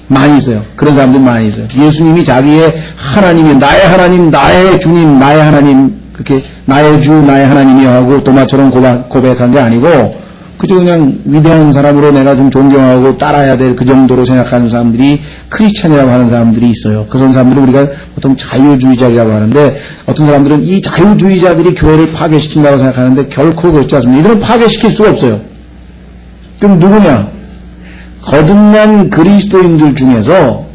많이 있어요. 그런 사람들 많이 있어요. 예수님이 자기의 하나님이, 나의 하나님, 나의 주님, 나의 하나님, 그렇게 나의 주, 나의 하나님이 하고 도마처럼 고백한 게 아니고, 그저 그냥 위대한 사람으로 내가 좀 존경하고 따라야 될 그 정도로 생각하는 사람들이 크리스찬이라고 하는 사람들이 있어요. 그런 사람들을 우리가 보통 자유주의자라고 하는데, 어떤 사람들은 이 자유주의자들이 교회를 파괴시킨다고 생각하는데 결코 그렇지 않습니다. 이들은 파괴시킬 수가 없어요. 그럼 누구냐? 거듭난 그리스도인들 중에서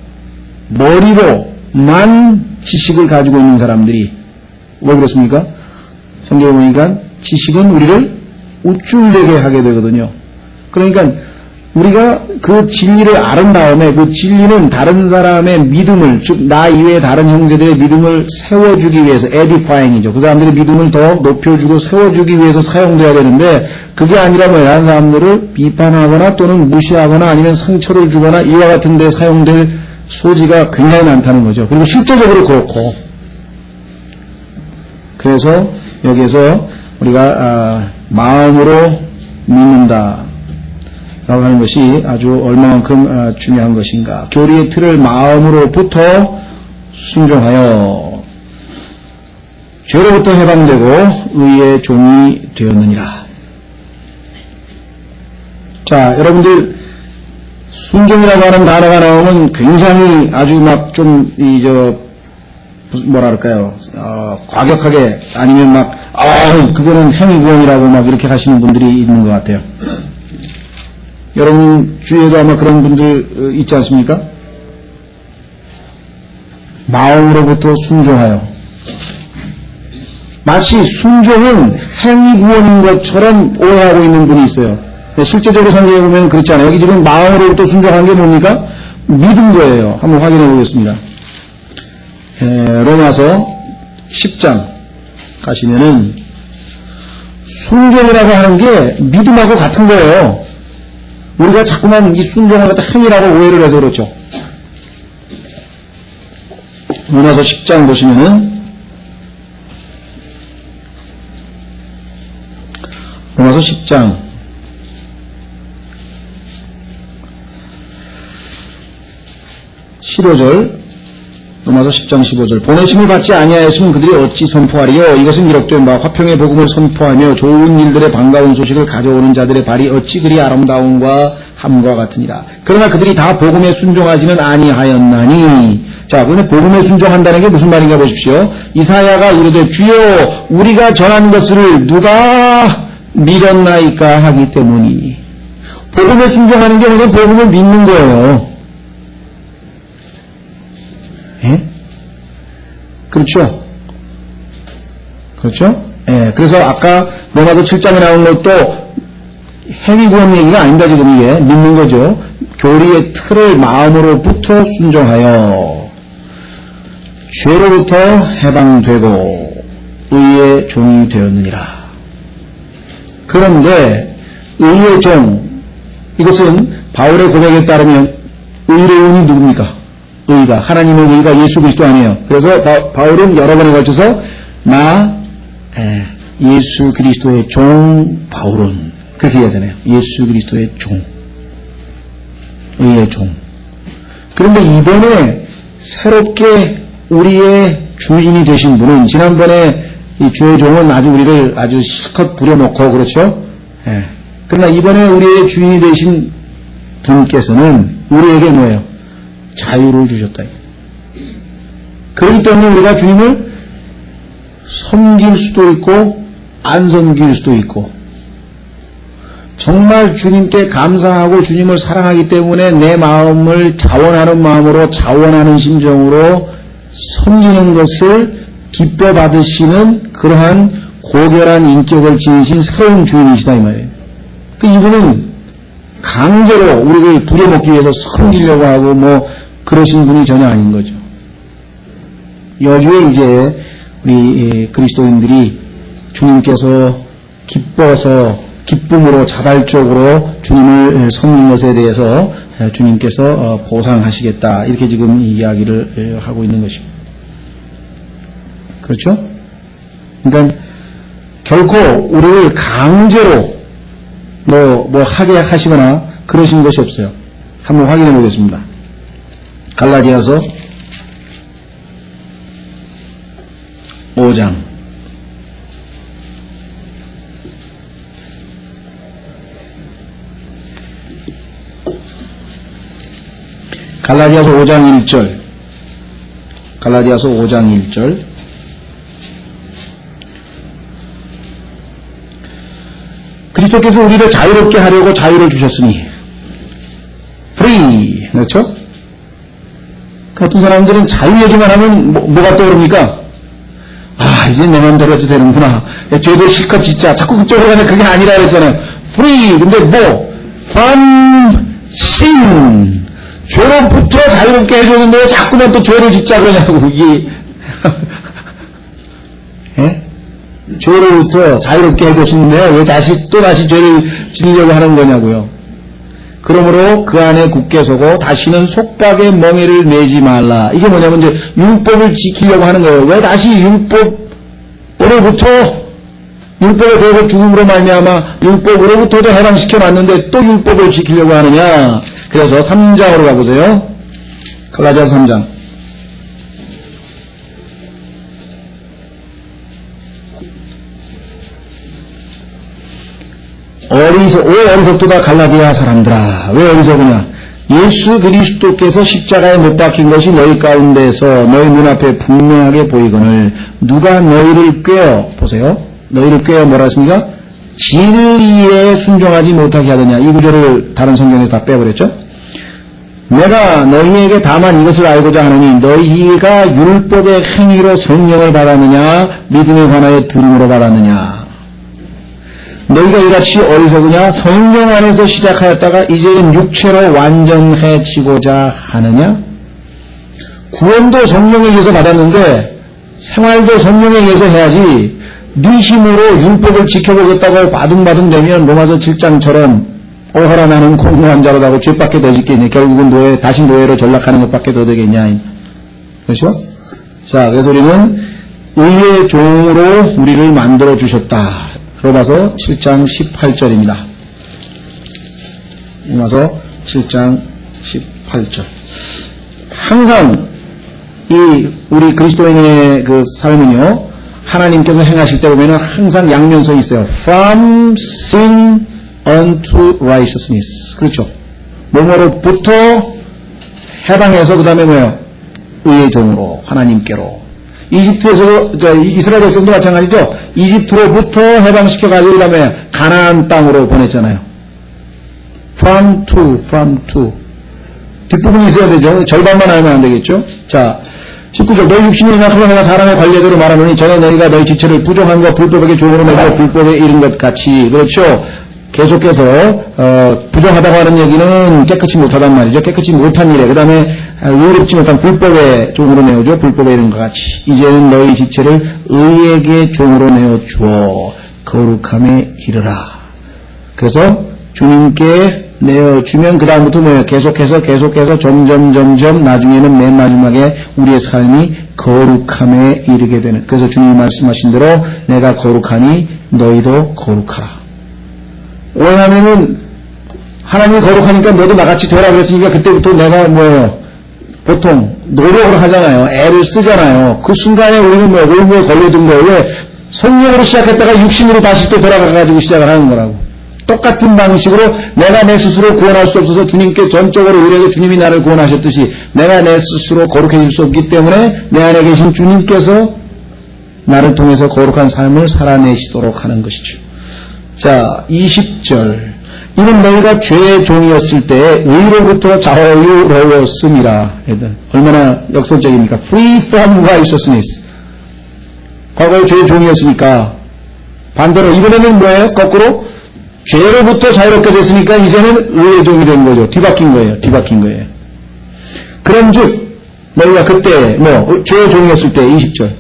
머리로만 지식을 가지고 있는 사람들이, 왜 그렇습니까? 성경에 보니까 지식은 우리를 우쭐대게 하게 되거든요. 그러니까 우리가 그 진리를 아는 다음에 그 진리는 다른 사람의 믿음을, 즉 나 이외의 다른 형제들의 믿음을 세워주기 위해서, edifying이죠. 그 사람들의 믿음을 더 높여주고 세워주기 위해서 사용돼야 되는데, 그게 아니라 다른 사람들을 비판하거나 또는 무시하거나 아니면 상처를 주거나 이와 같은 데 사용될 소지가 굉장히 많다는 거죠. 그리고 실제적으로 그렇고. 그래서 여기에서 우리가 마음으로 믿는다 라고 하는 것이 아주 얼마만큼 중요한 것인가. 교리의 틀을 마음으로부터 순종하여 죄로부터 해방되고 의의 종이 되었느니라. 자, 여러분들 순종이라고 하는 단어가 나오면 굉장히 아주 과격하게 아니면 그거는 행위구원이라고 이렇게 하시는 분들이 있는 것 같아요. 여러분 주위에도 아마 그런 분들 있지 않습니까? 마음으로부터 순종하여. 마치 순종은 행위구원인 것처럼 오해하고 있는 분이 있어요. 실제적으로 성경에 보면 그렇지 않아요. 여기 지금 마음으로부터 순종한 게 뭡니까? 믿은 거예요. 한번 확인해 보겠습니다. 로마서 10장 가시면은 순종이라고 하는 게 믿음하고 같은 거예요. 우리가 자꾸만 이 순종을 갖다 행위라고 오해를 해서 그렇죠. 로마서 10장 보시면은 로마서 10장 15절 로마서 10장 15절 보내심을 받지 아니하였으면 그들이 어찌 선포하리요. 이것은 기록된 바 화평의 복음을 선포하며 좋은 일들의 반가운 소식을 가져오는 자들의 발이 어찌 그리 아름다움과 함과 같으니라. 그러나 그들이 다 복음에 순종하지는 아니하였나니. 자, 근데 복음에 순종한다는 게 무슨 말인가 보십시오. 이사야가 이르되 주여 우리가 전한 것을 누가 믿었나이까 하기 때문이. 복음에 순종하는 게 뭐냐면 복음을 믿는 거예요. 예? 그렇죠? 그렇죠? 예. 그래서 아까 로마서 7장에 나온 것도 행위구원 얘기가 아닙니다. 지금 이게 믿는 거죠. 교리의 틀을 마음으로부터 순종하여 죄로부터 해방되고 의의 종이 되었느니라. 그런데 의의 종, 이것은 바울의 고백에 따르면 의로운이 누굽니까? 의가, 하나님의 의가 예수 그리스도 아니에요. 그래서 바울은 여러 번에 걸쳐서 예수 그리스도의 종 바울은 그렇게 해야 되네요. 예수 그리스도의 종, 의의 종. 그런데 이번에 새롭게 우리의 주인이 되신 분은, 지난번에 이 주의 종은 아주 우리를 아주 실컷 부려놓고 그렇죠. 그러나 이번에 우리의 주인이 되신 분께서는 우리에게 뭐예요? 자유를 주셨다. 그렇기 때문에 우리가 주님을 섬길 수도 있고 안 섬길 수도 있고, 정말 주님께 감사하고 주님을 사랑하기 때문에 내 마음을 자원하는 마음으로 자원하는 심정으로 섬기는 것을 기뻐 받으시는 그러한 고결한 인격을 지니신 새로운 주인이시다 이 말이에요. 이분은 강제로 우리를 부려먹기 위해서 섬기려고 하고 뭐 그러신 분이 전혀 아닌 거죠. 여기에 이제 우리 그리스도인들이 주님께서 기뻐서 기쁨으로 자발적으로 주님을 섬기는 것에 대해서 주님께서 보상하시겠다, 이렇게 지금 이야기를 하고 있는 것입니다. 그렇죠? 그러니까 결코 우리를 강제로 뭐 하게 하시거나 그러신 것이 없어요. 한번 확인해 보겠습니다. 갈라디아서 5장 갈라디아서 5장 1절 갈라디아서 5장 1절 그리스도께서 우리를 자유롭게 하려고 자유를 주셨으니 free, 그렇죠? 같은 사람들은 자유 얘기만 하면 뭐가 떠오릅니까? 아, 이제 내 맘대로 해도 되는구나. 죄도 실컷 짓자. 자꾸 그쪽으로 가면 그게 아니라 그랬잖아요. free, 근데 뭐 from sin, 죄로부터 자유롭게 해줬는데 왜 자꾸만 또 죄를 짓자 그러냐고. 이게 예? 죄로부터 자유롭게 해줬는데 왜 또다시 죄를 지으려고 하는 거냐고요. 그러므로 그 안에 굳게 서고 다시는 속박의 멍에를 매지 말라. 이게 뭐냐면 이제 율법을 지키려고 하는 거예요. 왜 다시 율법으로부터, 율법에 대해서 죽음으로 말미암아 율법으로부터도 해방시켜놨는데 또 율법을 지키려고 하느냐. 그래서 3장으로 가보세요. 갈라디아서 3장. 왜 어리석도다 갈라디아 사람들아. 왜 어리석으냐. 예수 그리스도께서 십자가에 못 박힌 것이 너희 가운데서 너희 눈앞에 분명하게 보이거늘 누가 너희를 꾀어, 보세요. 너희를 꾀어 뭐라 했습니까? 진리에 순종하지 못하게 하느냐. 이 구절을 다른 성경에서 다 빼버렸죠. 내가 너희에게 다만 이것을 알고자 하노니 너희가 율법의 행위로 성령을 받았느냐 믿음에 관하여 들음으로 받았느냐. 너희가 이같이 어리석으냐? 성령 안에서 시작하였다가 이제는 육체로 완전해지고자 하느냐? 구원도 성령에 의해서 받았는데 생활도 성령에 의해서 해야지 네 힘으로 율법을 지켜보겠다고 바둥바둥대면 로마서 7장처럼 오호라 나는 공무한 자로다고 죄밖에 더 짓겠냐. 결국은 다시 노예로 전락하는 것밖에 더 되겠냐. 그렇죠? 자, 그래서 우리는 의의 종으로 우리를 만들어 주셨다. 로마서 7장 18절입니다. 로마서 7장 18절. 항상 우리 그리스도인의 그 삶은요, 하나님께서 행하실 때 보면은 항상 양면성이 있어요. From sin unto righteousness. 그렇죠. 뭐뭐로부터 해방해서 그 다음에 뭐예요? 의의 종으로 하나님께로. 이집트에서 그러니까 이스라엘 백성도 마찬가지죠. 이집트로부터 해방시켜가지고 그 다음에 가나안 땅으로 보냈잖아요. From to. 뒷부분이 있어야 되죠. 절반만 알면 안 되겠죠. 자, 19절. 너희 육신이 생각하고 내가 사람의 관례대로 말하노니 전에 너희가 너희 지체를 부정한 것 불법에게 종으로 내고 불법에 이른 것 같이. 그렇죠. 계속해서 부정하다고 하는 얘기는 깨끗이 못하단 말이죠. 깨끗이 못한 일에 그 다음에 의롭지 못한 불법에 종으로 내어줘. 불법에 이른 것 같이. 이제는 너희 지체를 의에게 종으로 내어주어 거룩함에 이르라. 그래서 주님께 내어주면 그 다음부터 뭐예요? 계속해서 점점 나중에는 맨 마지막에 우리의 삶이 거룩함에 이르게 되는. 그래서 주님이 말씀하신 대로 내가 거룩하니 너희도 거룩하라. 왜냐하면은 하나님이 거룩하니까 너도 나같이 되라 그랬으니까 그때부터 내가 뭐예요? 보통 노력을 하잖아요. 애를 쓰잖아요. 그 순간에 우리는 뭐 올무에 걸려든 거예요. 왜? 성령으로 시작했다가 육신으로 다시 또 돌아가가지고 시작을 하는 거라고. 똑같은 방식으로 내가 내 스스로 구원할 수 없어서 주님께 전적으로 의뢰해서 주님이 나를 구원하셨듯이 내가 내 스스로 거룩해질 수 없기 때문에 내 안에 계신 주님께서 나를 통해서 거룩한 삶을 살아내시도록 하는 것이죠. 자, 20절. 이는 너희가 죄의 종이었을 때 의로부터 자유로웠음이라. 얼마나 역설적입니까? Free from righteousness. 과거에 죄의 종이었으니까 반대로 이번에는 뭐예요? 거꾸로 죄로부터 자유롭게 됐으니까 이제는 의의 종이 된 거죠. 뒤바뀐 거예요. 그런즉 너희가 그때 죄의 종이었을 때 20절.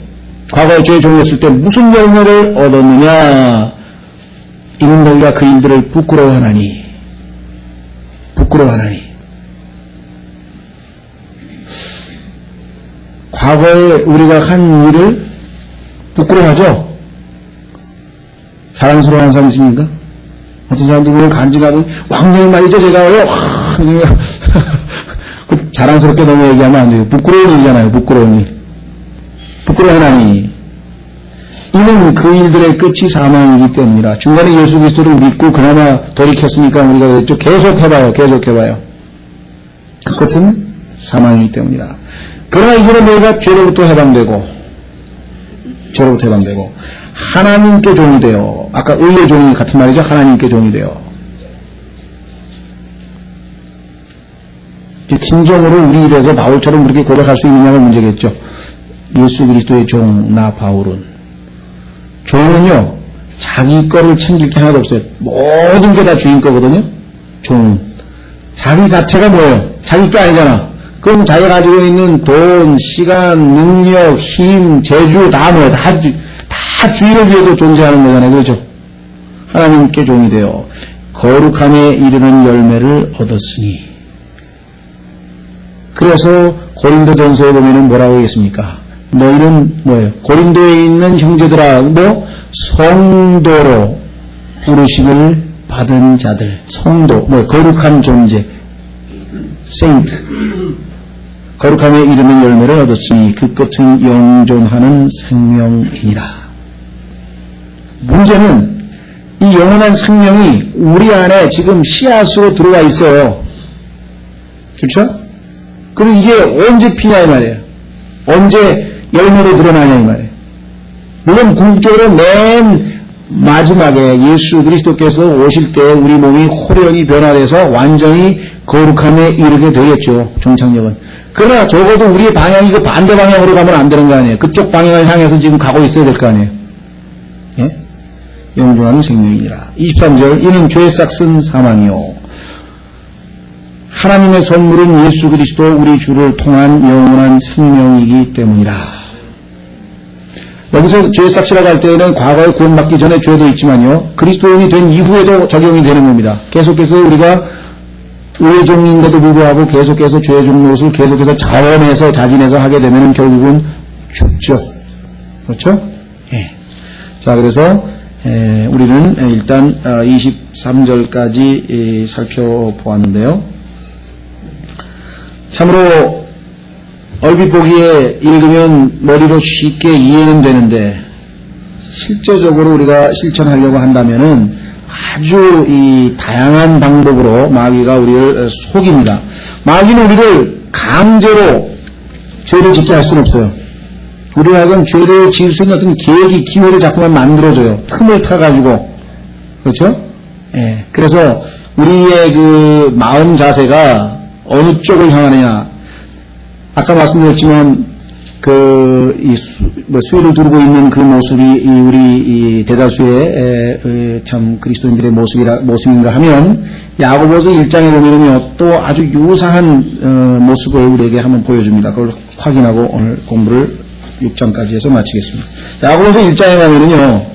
과거에 죄의 종이었을 때 무슨 열매를 얻었느냐? 이는 너희가 그 일들을 부끄러워하나니. 과거에 우리가 한 일을 부끄러워하죠? 자랑스러워하는 사람 있습니까? 어떤 사람들은 간증하면 왕년에 말이죠. 제가요. 자랑스럽게 너무 얘기하면 안 돼요. 부끄러운 일이잖아요. 부끄러워하나니. 이는 그 일들의 끝이 사망이기 때문이라. 중간에 예수 그리스도를 믿고 그나마 돌이켰으니까 우리가 그랬죠. 계속 해봐요. 그 끝은 사망이기 때문이라. 그러나 이제는 너희가 죄로부터 해방되고 하나님께 종이 되어, 아까 의의 종이 같은 말이죠. 하나님께 종이 되어. 진정으로 우리 일에서 바울처럼 그렇게 고백할 수 있느냐가 문제겠죠. 예수 그리스도의 종, 나 바울은. 종은요, 자기 거를 챙길 게 하나도 없어요. 모든 게 다 주인 거거든요. 종은. 자기 자체가 뭐예요? 자기 게 아니잖아. 그럼 자기가 가지고 있는 돈, 시간, 능력, 힘, 재주, 다 뭐예요? 다 주인을 위해도 존재하는 거잖아요. 그렇죠? 하나님께 종이 되어 거룩함에 이르는 열매를 얻었으니. 그래서 고린도전서에 보면은 뭐라고 하겠습니까? 너희는 뭐예요? 고린도에 있는 형제들아, 성도로 부르심을 받은 자들. 성도, 거룩한 존재. 세인트. 거룩함에 이르는 열매를 얻었으니 그 끝은 영존하는 생명이니라. 문제는 이 영원한 생명이 우리 안에 지금 씨앗으로 들어와 있어요. 그렇죠? 그럼 이게 언제 피냐 이 말이에요. 언제 열매로 드러나냐 이 말이에요. 물론 궁극적으로 맨 마지막에 예수 그리스도께서 오실 때 우리 몸이 호련히 변화돼서 완전히 거룩함에 이르게 되겠죠. 종착역은. 그러나 적어도 우리의 방향이 그 반대 방향으로 가면 안 되는 거 아니에요. 그쪽 방향을 향해서 지금 가고 있어야 될 거 아니에요. 예? 영존하는 생명이니라. 23절. 이는 죄의 싹은 사망이요 하나님의 선물은 예수 그리스도 우리 주를 통한 영원한 생명이기 때문이라. 여기서 죄 삭시라고 할 때에는 과거에 구원받기 전에 죄도 있지만요. 그리스도인이 된 이후에도 적용이 되는 겁니다. 계속해서 우리가 의의 종인데도 불구하고 계속해서 죄의 종 노릇을 계속해서 자진해서 하게 되면 결국은 죽죠. 그렇죠? 예. 자, 그래서 우리는 일단 23절까지 살펴보았는데요. 참으로 얼핏 보기에 읽으면 머리로 쉽게 이해는 되는데 실제적으로 우리가 실천하려고 한다면은 아주 이 다양한 방법으로 마귀가 우리를 속입니다. 마귀는 우리를 강제로 죄를 짓게 할 수는 없어요. 우리가 하여금 죄를 지을 수 있는 어떤 계기, 기회를 자꾸만 만들어줘요. 틈을 타가지고. 그렇죠? 예. 그래서 우리의 그 마음 자세가 어느 쪽을 향하느냐. 아까 말씀드렸지만, 수위를 두르고 있는 그 모습이 우리 대다수의 참 그리스도인들의 모습인가 하면, 야고보서 1장에 보면요, 또 아주 유사한 모습을 우리에게 한번 보여줍니다. 그걸 확인하고 오늘 공부를 6장까지 해서 마치겠습니다. 야고보서 1장에 가면은요,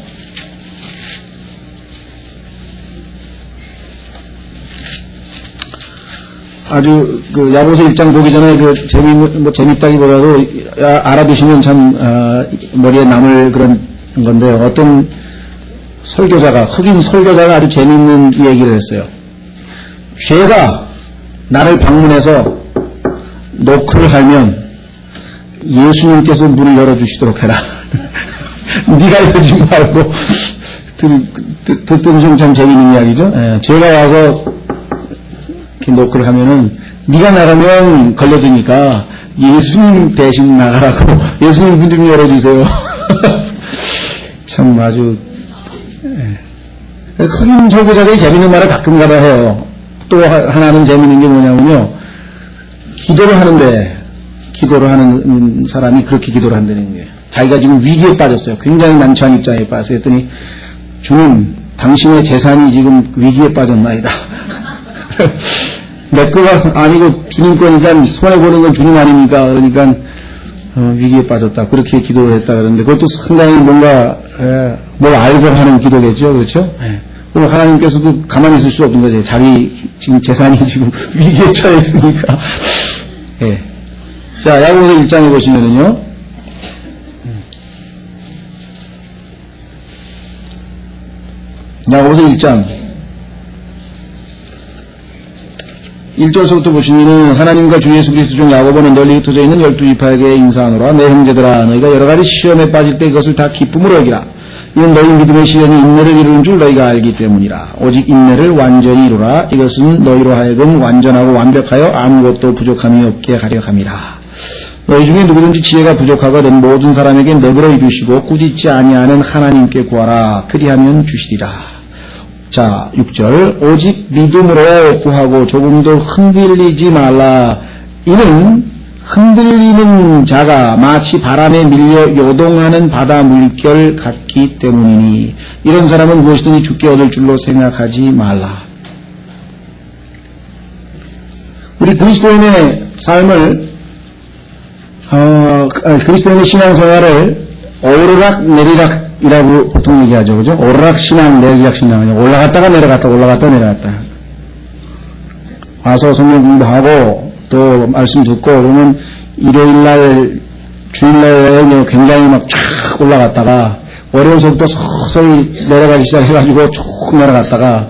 아주 야고보서 1장 보기 전에 재밌다기보다도 알아두시면 참 머리에 남을 그런 건데, 어떤 설교자가, 흑인 설교자가 아주 재밌는 얘기를 했어요. 죄가 나를 방문해서 노크를 하면 예수님께서 문을 열어주시도록 해라. 네가 열지 말고. 듣던 중 참 재미있는 이야기죠. 예, 죄가 와서 이렇게 노크를 하면은 네가 나가면 걸려드니까 예수님 대신 나가라고. 예수님 문 좀 열어주세요. 참 아주 흑인 설교자들이 재미있는 말을 가끔 가다 해요. 또 하나는 재미있는 게 뭐냐면요, 기도를 하는 사람이 그렇게 기도를 한다는 거예요. 자기가 지금 위기에 빠졌어요. 굉장히 난처한 입장에 빠졌어요. 했더니, 주님, 당신의 재산이 지금 위기에 빠졌나이다. 내 거가 아니고 주님 거니까 손해보는 건 주님 아닙니까? 그러니까 위기에 빠졌다. 그렇게 기도를 했다 그러는데, 그것도 상당히 뭔가 뭘 알고 하는 기도겠죠. 그렇죠? 그럼 하나님께서도 가만히 있을 수 없는 거죠. 자기 지금 재산이 지금 위기에 처해 있으니까. 예. 자, 야고보서 1장에 보시면은요, 야고보서 1장 1절서부터 보시면은, 하나님과 주 예수 그리스도 중 야고보는 널리 흩어져 있는 12지파에게 인사하노라. 내 형제들아, 너희가 여러가지 시험에 빠질 때 그것을 다 기쁨으로 여기라. 이는 너희 믿음의 시련이 인내를 이루는 줄 너희가 알기 때문이라. 오직 인내를 완전히 이루라. 이것은 너희로 하여금 완전하고 완벽하여 아무것도 부족함이 없게 하려 함이라. 너희 중에 누구든지 지혜가 부족하거든 모든 사람에게 너그러이 주시고 꾸짖지 아니하는 하나님께 구하라. 그리하면 주시리라. 자, 6절. 오직 믿음으로 구하고 조금도 흔들리지 말라. 이는 흔들리는 자가 마치 바람에 밀려 요동하는 바다 물결 같기 때문이니, 이런 사람은 무엇이든지 죽게 얻을 줄로 생각하지 말라. 우리 그리스도인의 삶을, 그리스도인의 신앙생활을 오르락 내리락이라고 보통 얘기하죠. 그죠? 오르락 신앙, 내리락 신앙. 올라갔다가 내려갔다, 올라갔다가 내려갔다. 와서 성경 공부하고, 또 말씀 듣고, 그러면 일요일날, 주일날에 굉장히 막 쫙 올라갔다가, 월요일서부터 서서히 내려가기 시작해가지고 쭉 내려갔다가,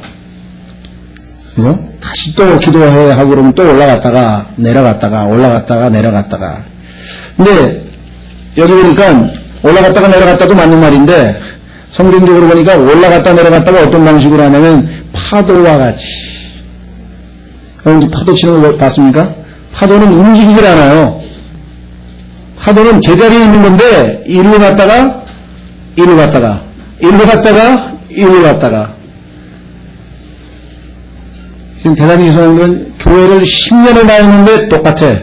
그죠? 다시 또 기도해 하고 그러면 또 올라갔다가, 내려갔다가, 올라갔다가, 내려갔다가. 근데, 여기 보니까, 올라갔다가 내려갔다도 맞는 말인데, 성경적으로 보니까 올라갔다 내려갔다가 어떤 방식으로 하냐면, 파도와 같이. 여러분 파도 치는 거 봤습니까? 파도는 움직이질 않아요. 파도는 제자리에 있는 건데, 이리로 갔다가, 이리로 갔다가, 이리로 갔다가, 이리로 갔다가. 지금 대단히 이상한 건, 교회를 10년을 다녔는데 똑같아.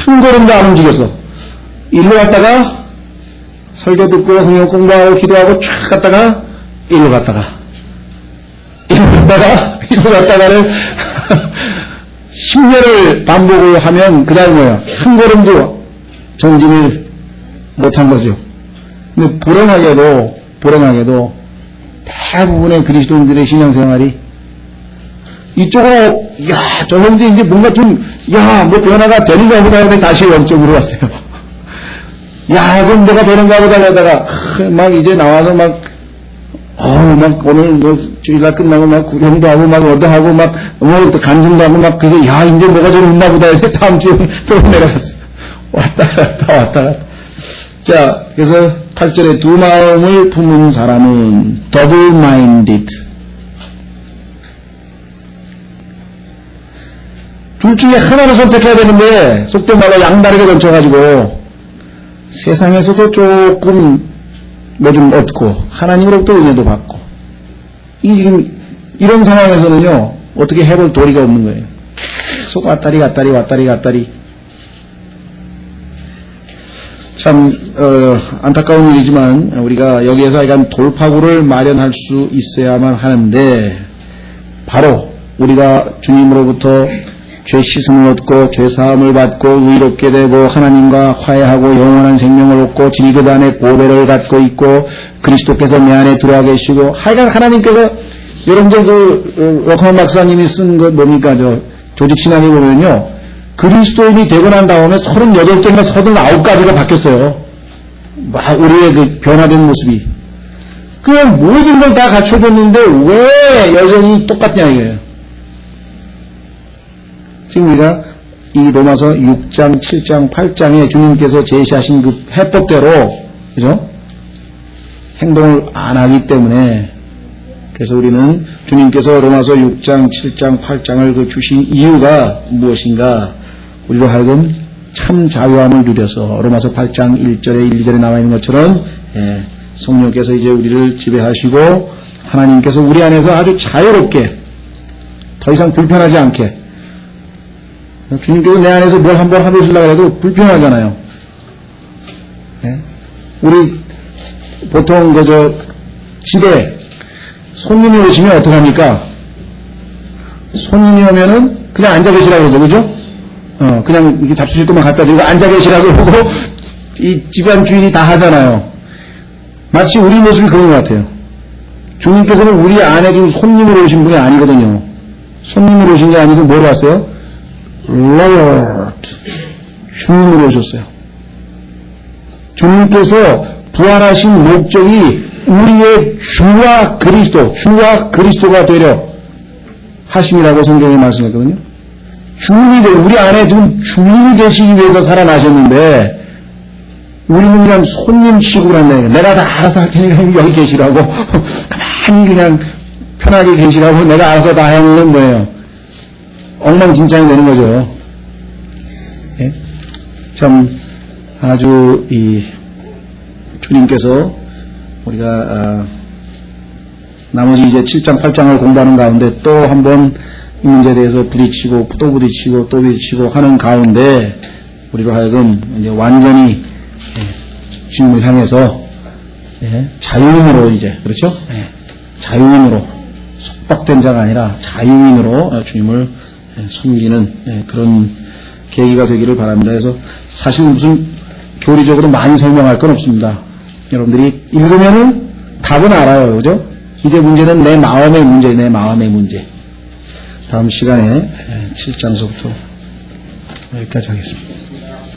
한 걸음도 안 움직였어. 이리로 갔다가, 설교 듣고, 성경 공부하고, 기도하고, 쫙 갔다가, 이리로 갔다가, 이리로 갔다가, 이리로 갔다가를, 10년을 반복을 하면 그 다음에 뭐예요? 한 걸음도 전진을 못한 거죠. 근데 불행하게도 대부분의 그리스도인들의 신앙생활이 이쪽으로, 저 형제 이제 뭔가 좀, 뭐 변화가 되는가 보다 하는데 다시 영적으로 왔어요. 그럼 뭐가 되는가 보다 하다가, 막 이제 나와서 막 오늘 뭐 주일날 끝나고 막 구경도 하고 막 얻어하고 막 또 간증도 하고 막 그래서 이제 뭐가 좀 있나 보다 해서 다음 주에 또 내려갔어요. 왔다 갔다. 자, 그래서 8절에 두 마음을 품은 사람은 double minded. 둘 중에 하나를 선택해야 되는데 속된 말로 양다르게 던져가지고 세상에서도 조금 뭐 좀 얻고 하나님으로부터 은혜도 받고 이 지금 이런 상황에서는요 어떻게 해볼 도리가 없는 거예요. 계속 왔다리 참 안타까운 일이지만 우리가 여기에서 약간 돌파구를 마련할 수 있어야만 하는데 바로 우리가 주님으로부터 죄 씻음을 얻고 죄 사함을 받고 의롭게 되고 하나님과 화해하고 영원한 생명을 얻고 질그 안에 보배를 갖고 있고 그리스도께서 내 안에 들어와 계시고 하여간 하나님께서 여러분들 러커먼 박사님이 쓴 것 뭡니까 조직신학에 보면요 그리스도인이 되고 난 다음에 38개인가 39가지가 바뀌었어요. 막 우리의 그 변화된 모습이 그냥 모든 걸 다 갖춰줬는데 왜 여전히 똑같냐 이거예요. 지금 우리가 이 로마서 6장, 7장, 8장에 주님께서 제시하신 그 해법대로 그죠? 행동을 안 하기 때문에 그래서 우리는 주님께서 로마서 6장, 7장, 8장을 그 주신 이유가 무엇인가 우리로 하여금 참 자유함을 누려서 로마서 8장 1절에 1, 2절에 나와 있는 것처럼 성령께서 이제 우리를 지배하시고 하나님께서 우리 안에서 아주 자유롭게 더 이상 불편하지 않게 주님께서 내 안에서 뭘 한번 하시려고 해도 불편하잖아요. 우리 보통 집에 손님이 오시면 어떡합니까? 손님이 오면은 그냥 앉아 계시라고 그러죠, 그죠? 그냥 이렇게 잡수실 것만 갖다 주고 앉아 계시라고 그러고 이 집안 주인이 다 하잖아요. 마치 우리 모습이 그런 것 같아요. 주님께서는 우리 안에 지금 손님으로 오신 분이 아니거든요. 손님으로 오신 게 아니고 뭐로 왔어요? Lord, 주님으로 오셨어요. 주님께서 부활하신 목적이 우리의 주와 그리스도가 되려 하심이라고 성경에 말씀했거든요. 주님이 되려 우리 안에 지금 주님이 되시기 위해서 살아나셨는데 우리는 그냥 손님 취급을 한다니까. 내가 다 알아서 할 테니까 여기 계시라고 가만히 그냥 편하게 계시라고 내가 알아서 다 해놓는 거예요. 엉망진창이 되는 거죠. 예? 참 아주 주님께서 우리가 나머지 이제 7장 8장을 공부하는 가운데 또 한번 이 문제에 대해서 부딪히고 또 부딪히고 하는 가운데 우리로 하여금 이제 완전히 주님을 향해서 자유인으로 이제 그렇죠? 자유인으로 속박된 자가 아니라 자유인으로 주님을 섬기는 그런 계기가 되기를 바랍니다. 그래서 사실 무슨 교리적으로 많이 설명할 건 없습니다. 여러분들이 읽으면은 답은 알아요. 그죠? 이제 문제는 내 마음의 문제. 다음 시간에 7장서부터 여기까지 하겠습니다.